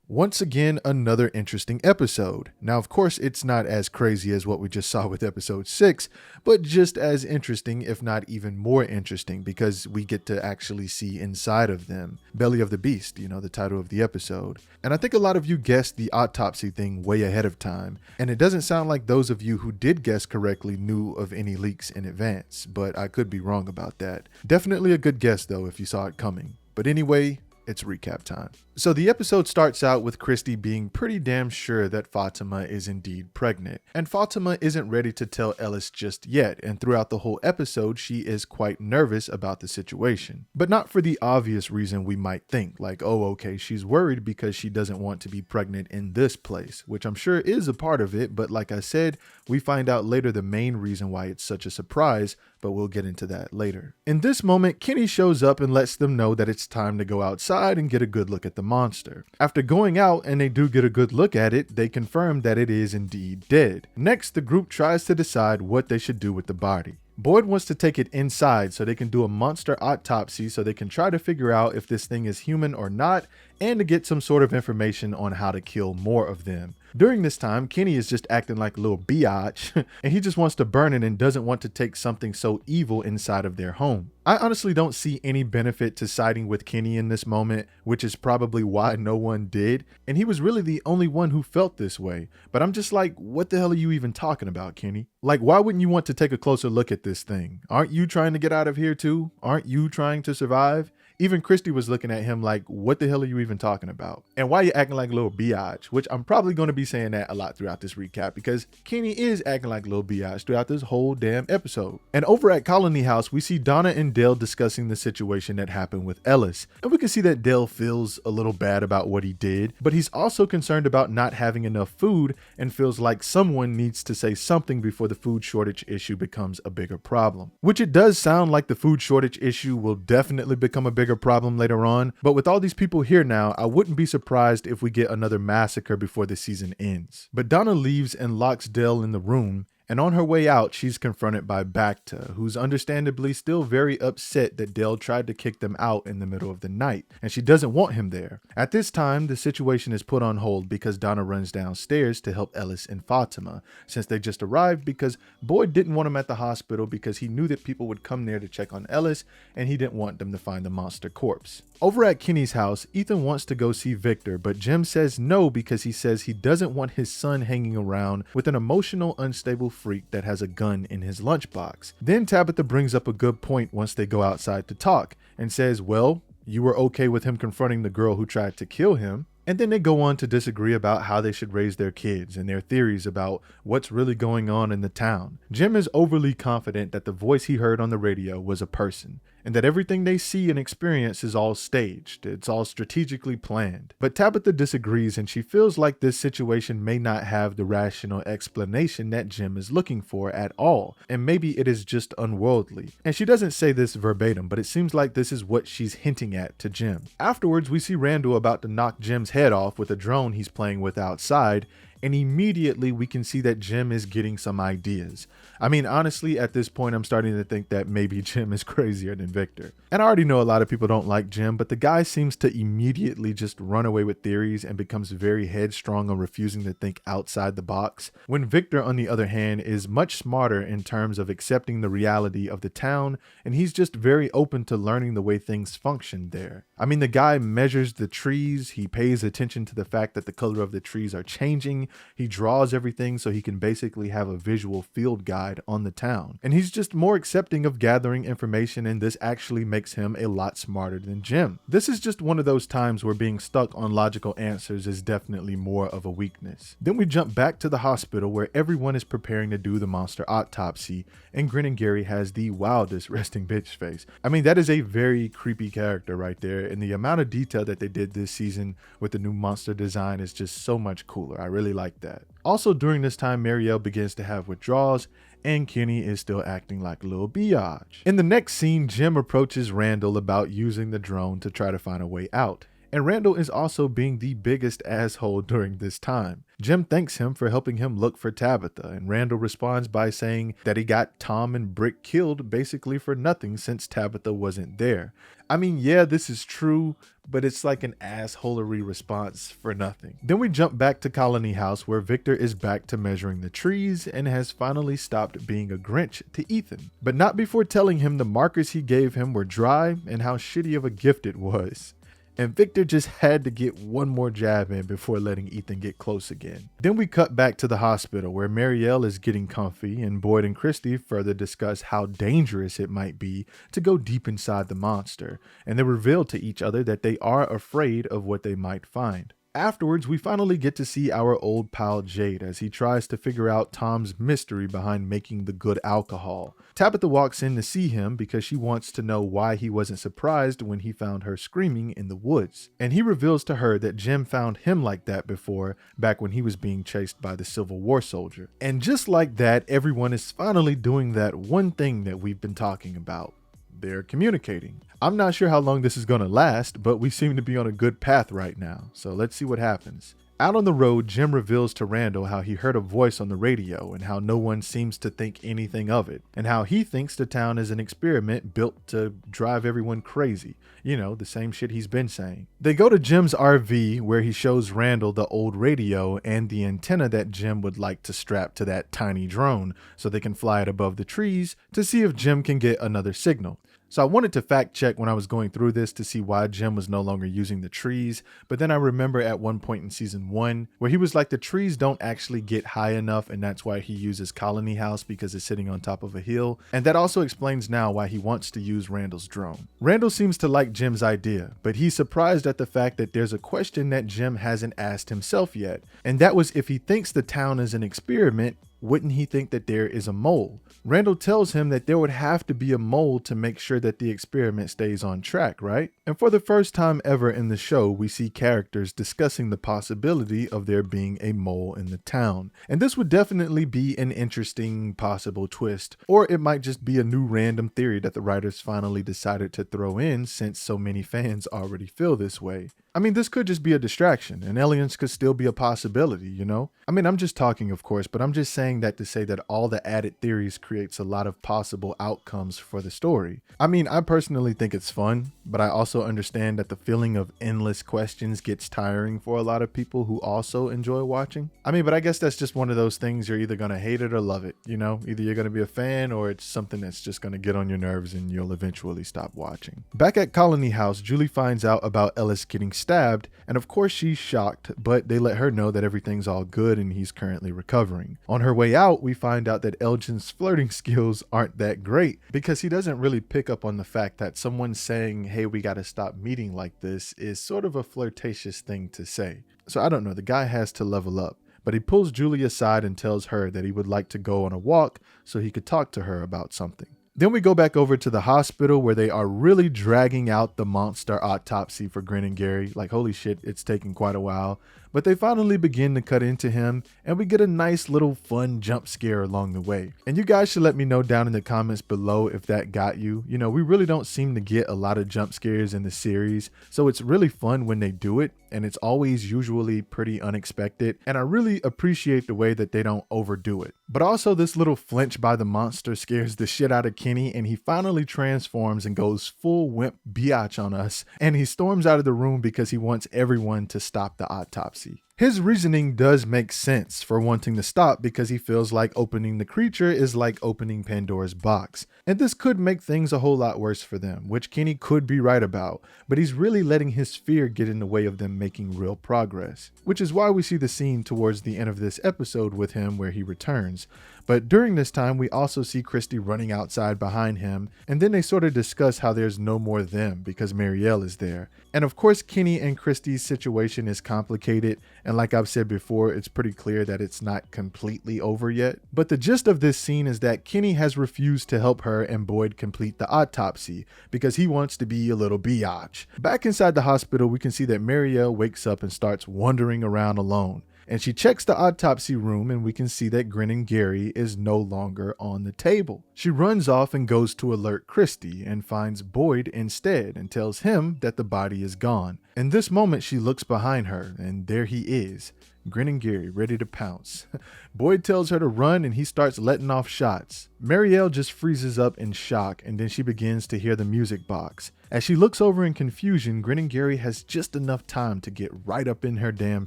Once again, another interesting episode. Now, of course, it's not as crazy as what we just saw with episode 6, but just as interesting, if not even more interesting, because we get to actually see inside of them. Belly of the Beast, the title of the episode. And I think a lot of you guessed the autopsy thing way ahead of time, and it doesn't sound like those of you who did guess correctly knew of any leaks in advance, but I could be wrong about that. Definitely a good guess though if you saw it coming. But anyway, it's recap time. So the episode starts out with Christy being pretty damn sure that Fatima is indeed pregnant. And Fatima isn't ready to tell Ellis just yet, and throughout the whole episode she is quite nervous about the situation. But not for the obvious reason we might think, like, oh okay, she's worried because she doesn't want to be pregnant in this place, which I'm sure is a part of it, but like I said, we find out later the main reason why it's such a surprise, but we'll get into that later. In this moment, Kenny shows up and lets them know that it's time to go outside and get a good look at the monster. After going out and they do get a good look at it, they confirm that it is indeed dead. Next, the group tries to decide what they should do with the body. Boyd wants to take it inside so they can do a monster autopsy so they can try to figure out if this thing is human or not, and to get some sort of information on how to kill more of them. During this time, Kenny is just acting like a little biatch, and he just wants to burn it and doesn't want to take something so evil inside of their home. I honestly don't see any benefit to siding with Kenny in this moment, which is probably why no one did, and he was really the only one who felt this way. But I'm just like, what the hell are you even talking about, Kenny? Like, why wouldn't you want to take a closer look at this thing? Aren't you trying to get out of here too? Aren't you trying to survive? Even Christy was looking at him like, what the hell are you even talking about? And why are you acting like a little biatch? Which I'm probably going to be saying that a lot throughout this recap, because Kenny is acting like a little biatch throughout this whole damn episode. And over at Colony House, we see Donna and Dale discussing the situation that happened with Ellis. And we can see that Dale feels a little bad about what he did, but he's also concerned about not having enough food and feels like someone needs to say something before the food shortage issue becomes a bigger problem. Which it does sound like the food shortage issue will definitely become a bigger problem later on, but with all these people here now, I wouldn't be surprised if we get another massacre before the season ends. But Donna leaves and locks Dale in the room, and on her way out, she's confronted by Bacta, who's understandably still very upset that Dale tried to kick them out in the middle of the night, and she doesn't want him there. At this time, the situation is put on hold because Donna runs downstairs to help Ellis and Fatima, since they just arrived because Boyd didn't want him at the hospital because he knew that people would come there to check on Ellis, and he didn't want them to find the monster corpse. Over at Kenny's house, Ethan wants to go see Victor, but Jim says no because he says he doesn't want his son hanging around with an emotional, unstable freak that has a gun in his lunchbox. Then Tabitha brings up a good point once they go outside to talk and says, well, you were okay with him confronting the girl who tried to kill him. And then they go on to disagree about how they should raise their kids and their theories about what's really going on in the town. Jim is overly confident that the voice he heard on the radio was a person, and that everything they see and experience is all staged, it's all strategically planned. But Tabitha disagrees, and she feels like this situation may not have the rational explanation that Jim is looking for at all, and maybe it is just unworldly. And she doesn't say this verbatim, but it seems like this is what she's hinting at to Jim. Afterwards, we see Randall about to knock Jim's head off with a drone he's playing with outside, and immediately we can see that Jim is getting some ideas. I mean, honestly, at this point, I'm starting to think that maybe Jim is crazier than Victor. And I already know a lot of people don't like Jim, but the guy seems to immediately just run away with theories and becomes very headstrong on refusing to think outside the box, when Victor, on the other hand, is much smarter in terms of accepting the reality of the town, and he's just very open to learning the way things function there. I mean, the guy measures the trees, he pays attention to the fact that the color of the trees are changing, he draws everything so he can basically have a visual field guide on the town. And he's just more accepting of gathering information, and this actually makes him a lot smarter than Jim. This is just one of those times where being stuck on logical answers is definitely more of a weakness. Then we jump back to the hospital where everyone is preparing to do the monster autopsy, and Grin and Gary has the wildest resting bitch face. I mean, that is a very creepy character right there, and the amount of detail that they did this season with the new monster design is just so much cooler. I really like that. Also, during this time, Marielle begins to have withdrawals, and Kenny is still acting like a little biatch. In the next scene, Jim approaches Randall about using the drone to try to find a way out. And Randall is also being the biggest asshole during this time. Jim thanks him for helping him look for Tabitha, and Randall responds by saying that he got Tom and Brick killed basically for nothing since Tabitha wasn't there. I mean, yeah, this is true, but it's like an assholery response for nothing. Then we jump back to Colony House, where Victor is back to measuring the trees and has finally stopped being a Grinch to Ethan, but not before telling him the markers he gave him were dry and how shitty of a gift it was. And Victor just had to get one more jab in before letting Ethan get close again. Then we cut back to the hospital, where Marielle is getting comfy and Boyd and Christy further discuss how dangerous it might be to go deep inside the monster, and they reveal to each other that they are afraid of what they might find. Afterwards, we finally get to see our old pal Jade as he tries to figure out Tom's mystery behind making the good alcohol. Tabitha walks in to see him because she wants to know why he wasn't surprised when he found her screaming in the woods. And he reveals to her that Jim found him like that before, back when he was being chased by the Civil War soldier. And just like that, everyone is finally doing that one thing that we've been talking about. They're communicating. I'm not sure how long this is going to last, but we seem to be on a good path right now, so let's see what happens. Out on the road, Jim reveals to Randall how he heard a voice on the radio and how no one seems to think anything of it, and how he thinks the town is an experiment built to drive everyone crazy. You know, the same shit he's been saying. They go to Jim's RV, where he shows Randall the old radio and the antenna that Jim would like to strap to that tiny drone so they can fly it above the trees to see if Jim can get another signal. So I wanted to fact check when I was going through this to see why Jim was no longer using the trees, but then I remember at one point in season 1 where he was like, the trees don't actually get high enough, and that's why he uses Colony House because it's sitting on top of a hill, and that also explains now why he wants to use Randall's drone. Randall seems to like Jim's idea, but he's surprised at the fact that there's a question that Jim hasn't asked himself yet, and that was if he thinks the town is an experiment, wouldn't he think that there is a mole? Randall tells him that there would have to be a mole to make sure that the experiment stays on track, right? And for the first time ever in the show, we see characters discussing the possibility of there being a mole in the town. And this would definitely be an interesting possible twist, or it might just be a new random theory that the writers finally decided to throw in since so many fans already feel this way. I mean, this could just be a distraction, and aliens could still be a possibility, you know? I mean, I'm just talking, of course, but I'm just saying that to say that all the added theories creates a lot of possible outcomes for the story. I mean, I personally think it's fun, but I also understand that the feeling of endless questions gets tiring for a lot of people who also enjoy watching. I mean, but I guess that's just one of those things you're either gonna hate it or love it, you know? Either you're gonna be a fan or it's something that's just gonna get on your nerves and you'll eventually stop watching. Back at Colony House, Julie finds out about Ellis getting stabbed, and of course she's shocked, but they let her know that everything's all good and he's currently recovering. On her way out, we find out that Elgin's flirting skills aren't that great because he doesn't really pick up on the fact that someone saying, hey, we gotta stop meeting like this is sort of a flirtatious thing to say. So I don't know, the guy has to level up. But he pulls Julie aside and tells her that he would like to go on a walk so he could talk to her about something. Then we go back over to the hospital where they are really dragging out the monster autopsy for Grin and Gary. Like, holy shit, it's taking quite a while. But they finally begin to cut into him, and we get a nice little fun jump scare along the way. And you guys should let me know down in the comments below if that got you. You know, we really don't seem to get a lot of jump scares in the series, so it's really fun when they do it, and it's always usually pretty unexpected, and I really appreciate the way that they don't overdo it. But also, this little flinch by the monster scares the shit out of Kenny, and he finally transforms and goes full wimp biatch on us, and he storms out of the room because he wants everyone to stop the autopsy. His reasoning does make sense for wanting to stop because he feels like opening the creature is like opening Pandora's box. And this could make things a whole lot worse for them, which Kenny could be right about, but he's really letting his fear get in the way of them making real progress. Which is why we see the scene towards the end of this episode with him where he returns. But during this time, we also see Christy running outside behind him, and then they sort of discuss how there's no more them because Marielle is there. And of course, Kenny and Christy's situation is complicated, and like I've said before, it's pretty clear that it's not completely over yet. But the gist of this scene is that Kenny has refused to help her and Boyd complete the autopsy because he wants to be a little biatch. Back inside the hospital, we can see that Marielle wakes up and starts wandering around alone. And she checks the autopsy room and we can see that Grinning Gary is no longer on the table. She runs off and goes to alert Christy and finds Boyd instead and tells him that the body is gone. In this moment, she looks behind her and there he is, Grinning Gary, ready to pounce. Boyd tells her to run and he starts letting off shots. Marielle just freezes up in shock and then she begins to hear the music box. As she looks over in confusion, Grinning Gary has just enough time to get right up in her damn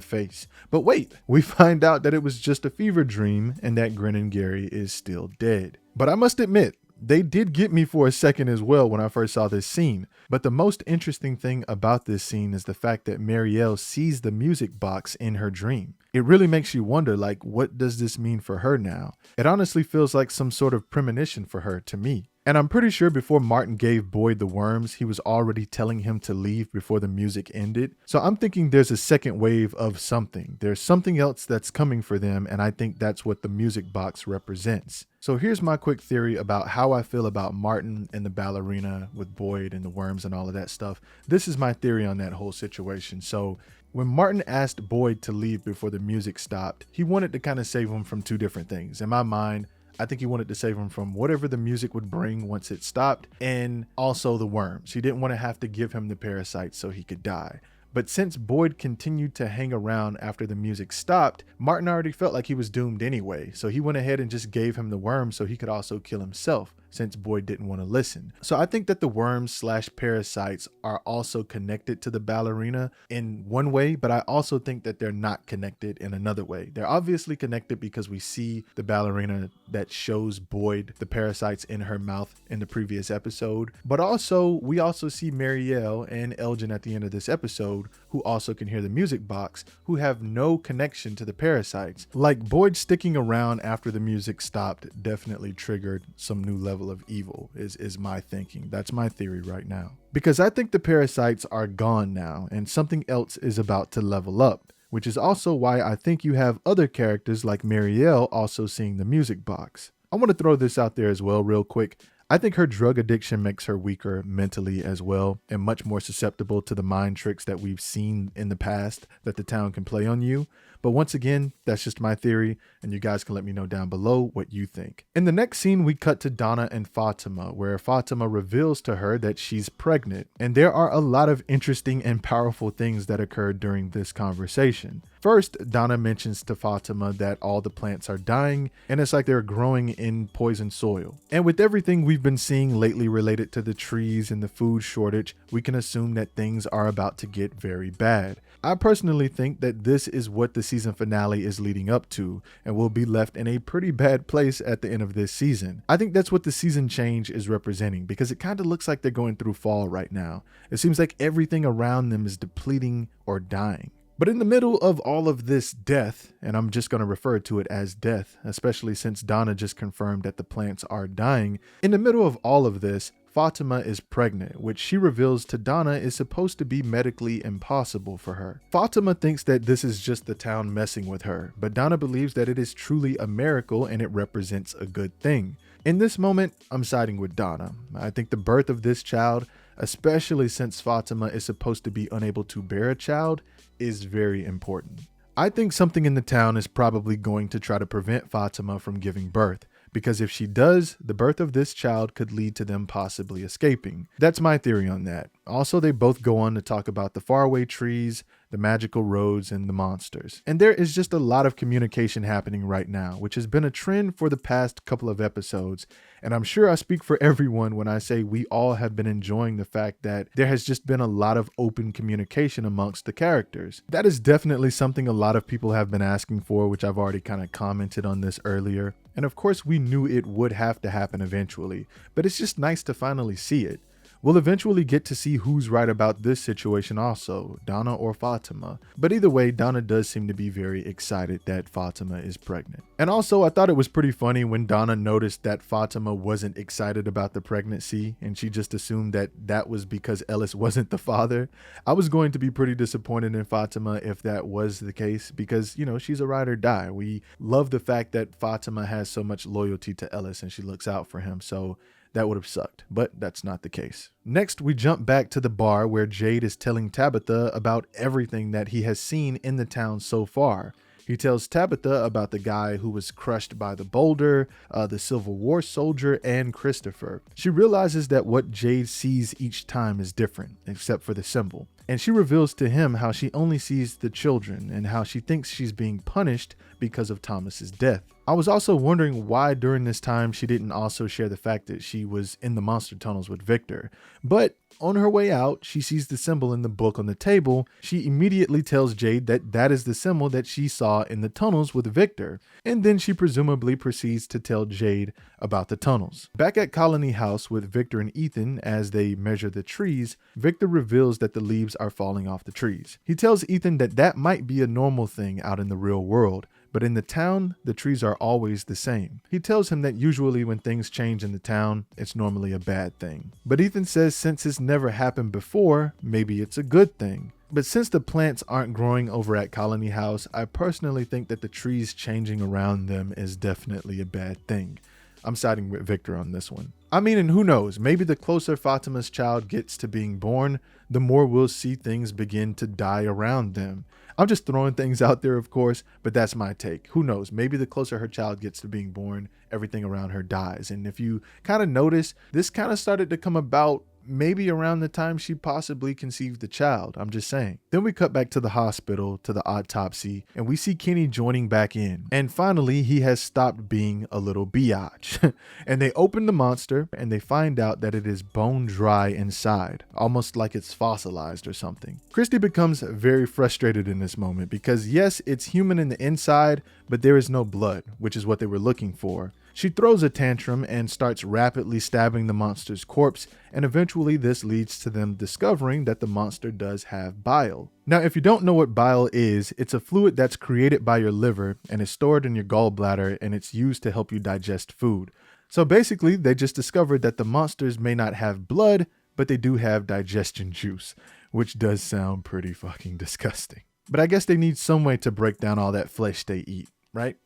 face. But wait, we find out that it was just a fever dream and that Grinning Gary is still dead. But I must admit, they did get me for a second as well when I first saw this scene. But the most interesting thing about this scene is the fact that Marielle sees the music box in her dream. It really makes you wonder, like, what does this mean for her now? It honestly feels like some sort of premonition for her to me. And I'm pretty sure before Martin gave Boyd the worms, he was already telling him to leave before the music ended. So I'm thinking there's a second wave of something. There's something else that's coming for them, and I think that's what the music box represents. So here's my quick theory about how I feel about Martin and the ballerina with Boyd and the worms and all of that stuff. This is my theory on that whole situation. So when Martin asked Boyd to leave before the music stopped, he wanted to kind of save him from two different things. In my mind, I think he wanted to save him from whatever the music would bring once it stopped, and also the worms. He didn't want to have to give him the parasites so he could die. But since Boyd continued to hang around after the music stopped, Martin already felt like he was doomed anyway, so he went ahead and just gave him the worms so he could also kill himself, since Boyd didn't want to listen. So I think that the worms/parasites are also connected to the ballerina in one way, but I also think that they're not connected in another way. They're obviously connected because we see the ballerina that shows Boyd the parasites in her mouth in the previous episode, but also we also see Marielle and Elgin at the end of this episode, who also can hear the music box, who have no connection to the parasites. Like Boyd sticking around after the music stopped definitely triggered some new level of evil is my thinking. That's my theory right now. Because I think the parasites are gone now and something else is about to level up, which is also why I think you have other characters like Marielle also seeing the music box. I want to throw this out there as well real quick. I think her drug addiction makes her weaker mentally as well and much more susceptible to the mind tricks that we've seen in the past that the town can play on you. But once again, that's just my theory, and you guys can let me know down below what you think. In the next scene, we cut to Donna and Fatima, where Fatima reveals to her that she's pregnant. And there are a lot of interesting and powerful things that occurred during this conversation. First, Donna mentions to Fatima that all the plants are dying, and it's like they're growing in poison soil. And with everything we've been seeing lately related to the trees and the food shortage, we can assume that things are about to get very bad. I personally think that this is what the season finale is leading up to, and we'll be left in a pretty bad place at the end of this season. I think that's what the season change is representing, because it kind of looks like they're going through fall right now. It seems like everything around them is depleting or dying. But in the middle of all of this death, and I'm just going to refer to it as death, especially since Donna just confirmed that the plants are dying, in the middle of all of this, Fatima is pregnant, which she reveals to Donna is supposed to be medically impossible for her. Fatima thinks that this is just the town messing with her, but Donna believes that it is truly a miracle and it represents a good thing. In this moment, I'm siding with Donna. I think the birth of this child, especially since Fatima is supposed to be unable to bear a child, is very important. I think something in the town is probably going to try to prevent Fatima from giving birth, because if she does, the birth of this child could lead to them possibly escaping. That's my theory on that. Also, they both go on to talk about the faraway trees, the magical roads, and the monsters. And there is just a lot of communication happening right now, which has been a trend for the past couple of episodes. And I'm sure I speak for everyone when I say we all have been enjoying the fact that there has just been a lot of open communication amongst the characters. That is definitely something a lot of people have been asking for, which I've already kind of commented on this earlier. And of course, we knew it would have to happen eventually, but it's just nice to finally see it. We'll eventually get to see who's right about this situation also, Donna or Fatima. But either way, Donna does seem to be very excited that Fatima is pregnant. And also, I thought it was pretty funny when Donna noticed that Fatima wasn't excited about the pregnancy, and she just assumed that that was because Ellis wasn't the father. I was going to be pretty disappointed in Fatima if that was the case, because, you know, she's a ride or die. We love the fact that Fatima has so much loyalty to Ellis and she looks out for him, so that would have sucked, but that's not the case. Next, we jump back to the bar where Jade is telling Tabitha about everything that he has seen in the town so far. He tells Tabitha about the guy who was crushed by the boulder, the Civil War soldier, and Christopher. She realizes that what Jade sees each time is different, except for the symbol. And she reveals to him how she only sees the children and how she thinks she's being punished because of Thomas's death. I was also wondering why during this time she didn't also share the fact that she was in the monster tunnels with Victor. But on her way out, she sees the symbol in the book on the table. She immediately tells Jade that that is the symbol that she saw in the tunnels with Victor. And then she presumably proceeds to tell Jade about the tunnels. Back at Colony House with Victor and Ethan as they measure the trees, Victor reveals that the leaves are falling off the trees. He tells Ethan that that might be a normal thing out in the real world, but in the town, the trees are always the same. He tells him that usually when things change in the town, it's normally a bad thing. But Ethan says since it's never happened before, maybe it's a good thing. But since the plants aren't growing over at Colony House, I personally think that the trees changing around them is definitely a bad thing. I'm siding with Victor on this one. I mean, and who knows, maybe the closer Fatima's child gets to being born, the more we'll see things begin to die around them. I'm just throwing things out there, of course, but that's my take. Who knows? Maybe the closer her child gets to being born, everything around her dies. And if you kind of notice, this kind of started to come about maybe around the time she possibly conceived the child. I'm just saying. Then we cut back to the hospital, to the autopsy, and we see Kenny joining back in. And finally, he has stopped being a little biatch. And they open the monster and they find out that it is bone dry inside, almost like it's fossilized or something. Christy becomes very frustrated in this moment because yes, it's human in the inside, but there is no blood, which is what they were looking for. She throws a tantrum and starts rapidly stabbing the monster's corpse, and eventually this leads to them discovering that the monster does have bile. Now, if you don't know what bile is, it's a fluid that's created by your liver and is stored in your gallbladder, and it's used to help you digest food. So basically, they just discovered that the monsters may not have blood, but they do have digestion juice, which does sound pretty fucking disgusting. But I guess they need some way to break down all that flesh they eat, right?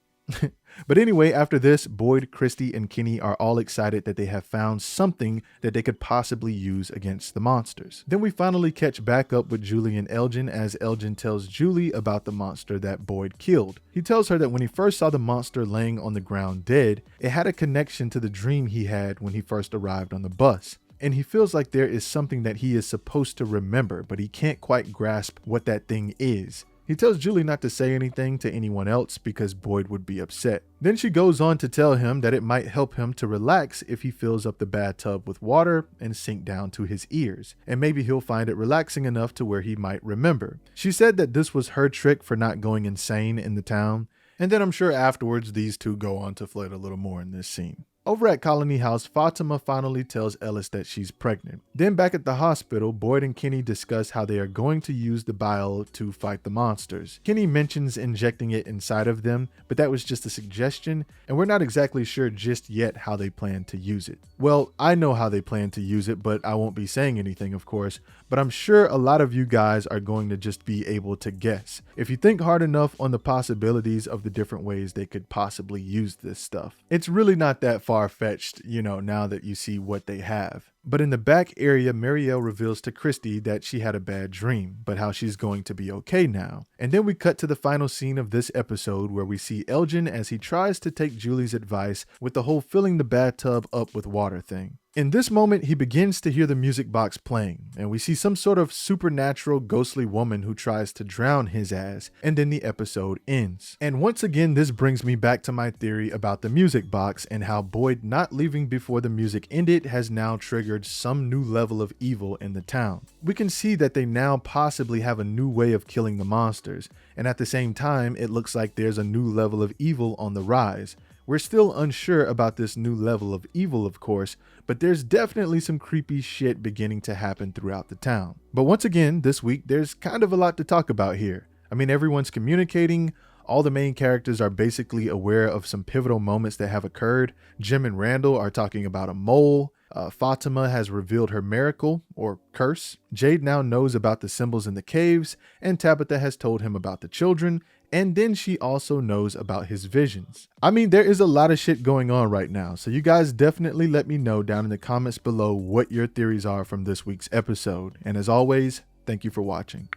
But anyway, after this, Boyd, Christy, and Kenny are all excited that they have found something that they could possibly use against the monsters. Then we finally catch back up with Julie and Elgin as Elgin tells Julie about the monster that Boyd killed. He tells her that when he first saw the monster laying on the ground dead, it had a connection to the dream he had when he first arrived on the bus. And he feels like there is something that he is supposed to remember, but he can't quite grasp what that thing is. He tells Julie not to say anything to anyone else because Boyd would be upset. Then she goes on to tell him that it might help him to relax if he fills up the bathtub with water and sink down to his ears, and maybe he'll find it relaxing enough to where he might remember. She said that this was her trick for not going insane in the town, and then I'm sure afterwards these two go on to flirt a little more in this scene. Over at Colony House, Fatima finally tells Ellis that she's pregnant. Then back at the hospital, Boyd and Kenny discuss how they are going to use the bile to fight the monsters. Kenny mentions injecting it inside of them, but that was just a suggestion, and we're not exactly sure just yet how they plan to use it. Well, I know how they plan to use it, but I won't be saying anything, of course, but I'm sure a lot of you guys are going to just be able to guess. If you think hard enough on the possibilities of the different ways they could possibly use this stuff. It's really not that far-fetched, now that you see what they have. But in the back area, Marielle reveals to Christy that she had a bad dream, but how she's going to be okay now. And then we cut to the final scene of this episode where we see Elgin as he tries to take Julie's advice with the whole filling the bathtub up with water thing. In this moment, he begins to hear the music box playing, and we see some sort of supernatural ghostly woman who tries to drown his ass, and then the episode ends. And once again, this brings me back to my theory about the music box and how Boyd not leaving before the music ended has now triggered some new level of evil in the town. We can see that they now possibly have a new way of killing the monsters, and at the same time, it looks like there's a new level of evil on the rise. We're still unsure about this new level of evil, of course, but there's definitely some creepy shit beginning to happen throughout the town. But once again, this week, there's kind of a lot to talk about here. I mean, everyone's communicating. All the main characters are basically aware of some pivotal moments that have occurred. Jim and Randall are talking about a mole. Fatima has revealed her miracle, or curse. Jade now knows about the symbols in the caves, and Tabitha has told him about the children, and then she also knows about his visions. I mean, there is a lot of shit going on right now, so you guys definitely let me know down in the comments below what your theories are from this week's episode. And as always, thank you for watching.